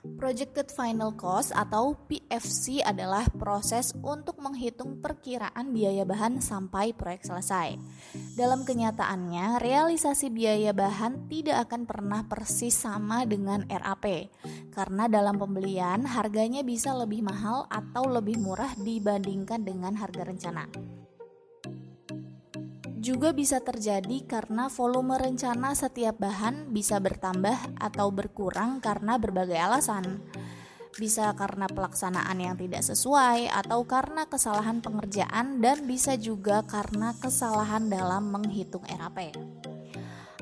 Projected Final Cost atau PFC adalah proses untuk menghitung perkiraan biaya bahan sampai proyek selesai. Dalam kenyataannya, realisasi biaya bahan tidak akan pernah persis sama dengan RAP, karena dalam pembelian harganya bisa lebih mahal atau lebih murah dibandingkan dengan harga rencana. Juga bisa terjadi karena volume rencana setiap bahan bisa bertambah atau berkurang karena berbagai alasan. Bisa karena pelaksanaan yang tidak sesuai atau karena kesalahan pengerjaan, dan bisa juga karena kesalahan dalam menghitung RAP.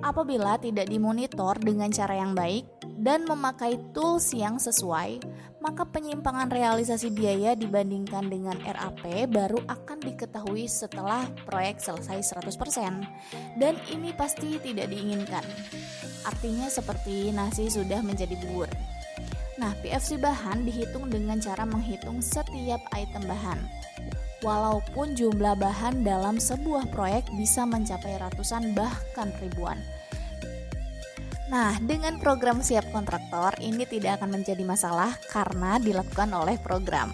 Apabila tidak dimonitor dengan cara yang baik dan memakai tools yang sesuai, maka penyimpangan realisasi biaya dibandingkan dengan RAP baru akan diketahui setelah proyek selesai 100%, dan ini pasti tidak diinginkan. Artinya seperti nasi sudah menjadi bubur. Nah, PFC bahan dihitung dengan cara menghitung setiap item bahan. Walaupun jumlah bahan dalam sebuah proyek bisa mencapai ratusan bahkan ribuan. Nah, dengan program siap kontraktor ini tidak akan menjadi masalah karena dilakukan oleh program.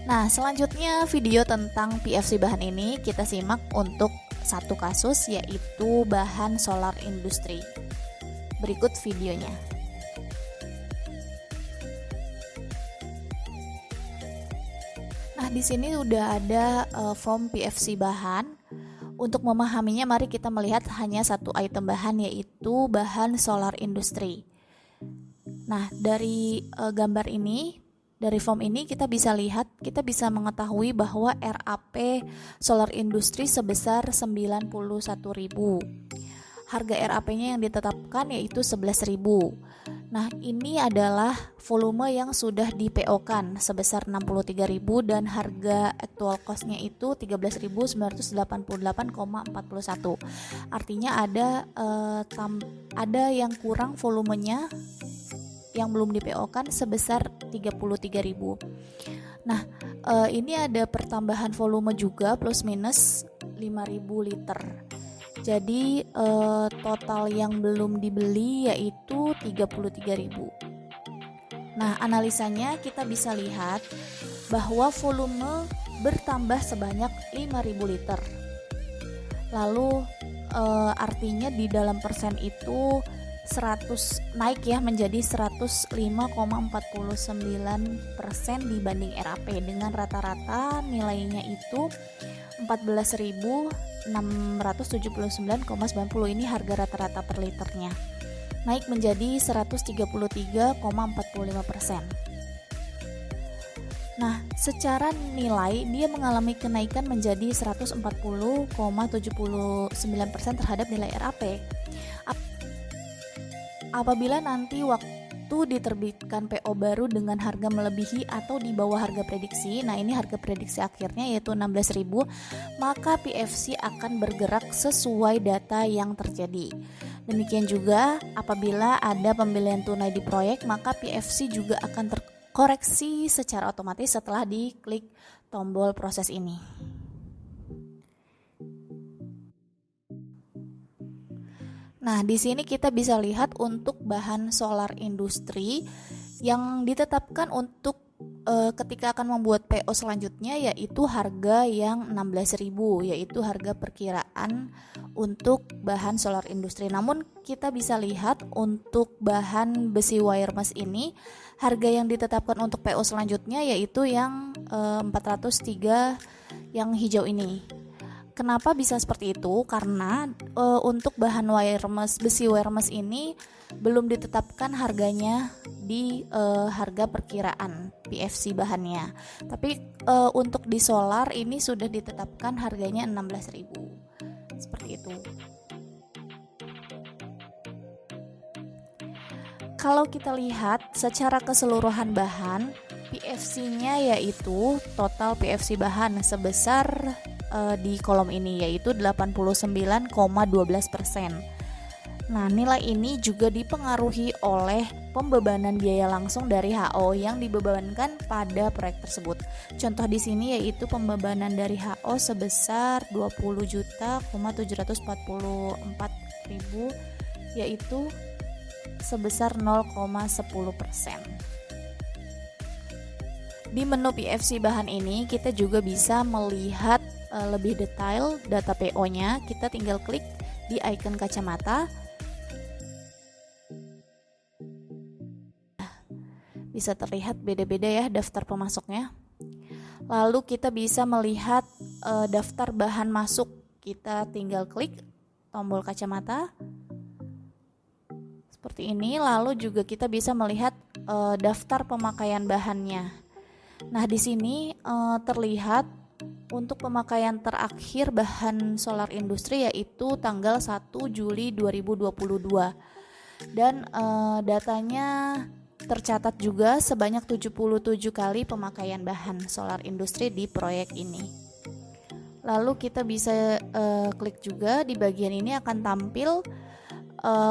Nah, selanjutnya video tentang PFC bahan ini kita simak untuk satu kasus, yaitu bahan solar industri. Berikut videonya. Nah, di sini udah ada form PFC bahan. Untuk memahaminya, mari kita melihat hanya satu item bahan, yaitu bahan solar industri. Nah, dari gambar ini, dari form ini kita bisa lihat, kita bisa mengetahui bahwa RAP solar industri sebesar 91.000. Harga RAP-nya yang ditetapkan yaitu 11.000. Nah, ini adalah volume yang sudah di PO-kan sebesar 63.000 dan harga actual cost-nya itu 13.988,41. Artinya ada yang kurang volumenya yang belum di PO-kan sebesar 33.000. Nah, ini ada pertambahan volume juga plus minus 5.000 liter. Jadi total yang belum dibeli yaitu 33.000. Nah, analisanya kita bisa lihat bahwa volume bertambah sebanyak 5.000 liter. Lalu artinya di dalam persen itu 100 naik ya menjadi 105,49% dibanding RAP, dengan rata-rata nilainya itu 14.679,90. Ini harga rata-rata per liternya, naik menjadi 133,45%. Nah, secara nilai dia mengalami kenaikan menjadi 140,79% terhadap nilai RAP. Apabila nanti waktu diterbitkan PO baru dengan harga melebihi atau di bawah harga prediksi, nah ini harga prediksi akhirnya yaitu 16.000, maka PFC akan bergerak sesuai data yang terjadi. Demikian juga apabila ada pembelian tunai di proyek, maka PFC juga akan terkoreksi secara otomatis setelah diklik tombol proses ini. Nah, di sini kita bisa lihat untuk bahan solar industri yang ditetapkan untuk ketika akan membuat PO selanjutnya, yaitu harga yang 16.000, yaitu harga perkiraan untuk bahan solar industri. Namun kita bisa lihat untuk bahan besi wire mesh ini, harga yang ditetapkan untuk PO selanjutnya yaitu yang 403 yang hijau ini. Kenapa bisa seperti itu? Karena untuk bahan besi wire mesh ini belum ditetapkan harganya di harga perkiraan PFC bahannya. Tapi untuk di solar ini sudah ditetapkan harganya 16.000. Seperti itu. Kalau kita lihat secara keseluruhan bahan, PFC-nya yaitu total PFC bahan sebesar di kolom ini yaitu 89,12%. Nah, nilai ini juga dipengaruhi oleh pembebanan biaya langsung dari HO yang dibebankan pada proyek tersebut. Contoh di sini yaitu pembebanan dari HO sebesar 20.744.000 yaitu sebesar 0,10%. Di menu PFC bahan ini kita juga bisa melihat lebih detail data PO-nya. Kita tinggal klik di icon kacamata. Bisa terlihat beda-beda ya daftar pemasoknya. Lalu kita bisa melihat daftar bahan masuk. Kita tinggal klik tombol kacamata seperti ini. Lalu juga kita bisa melihat daftar pemakaian bahannya. Nah, di sini terlihat untuk pemakaian terakhir bahan solar industri yaitu tanggal 1 Juli 2022. Dan datanya tercatat juga sebanyak 77 kali pemakaian bahan solar industri di proyek ini. Lalu kita bisa klik juga di bagian ini akan tampil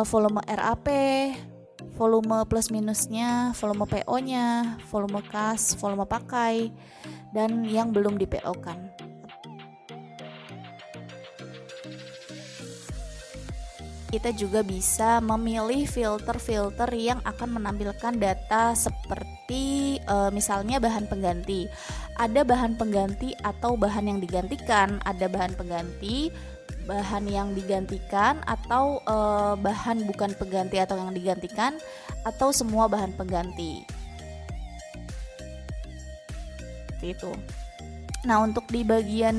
volume RAP, volume plus minusnya, volume PO-nya, volume kas, volume pakai, dan yang belum di PO-kan. Kita juga bisa memilih filter-filter yang akan menampilkan data seperti misalnya bahan pengganti. Ada bahan pengganti atau bahan yang digantikan, ada bahan pengganti, bahan yang digantikan, atau bahan bukan pengganti atau yang digantikan, atau semua bahan pengganti. Seperti itu. Nah, untuk di bagian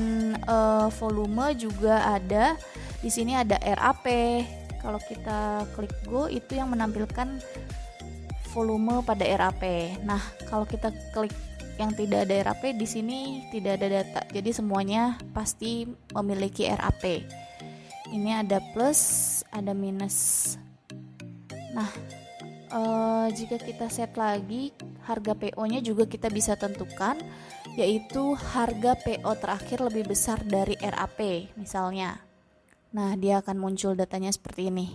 volume juga ada. Di sini ada RAP. Kalau kita klik go, itu yang menampilkan volume pada RAP. Nah, kalau kita klik yang tidak ada RAP, di sini tidak ada data. Jadi semuanya pasti memiliki RAP. Ini ada plus, ada minus. Nah, jika kita set lagi, harga PO-nya juga kita bisa tentukan, yaitu harga PO terakhir lebih besar dari RAP misalnya. Nah, dia akan muncul datanya seperti ini.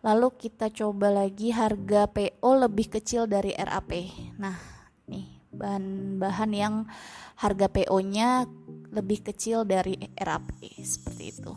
Lalu kita coba lagi harga PO lebih kecil dari RAP. Nah, nih bahan-bahan yang harga PO-nya lebih kecil dari RAP seperti itu.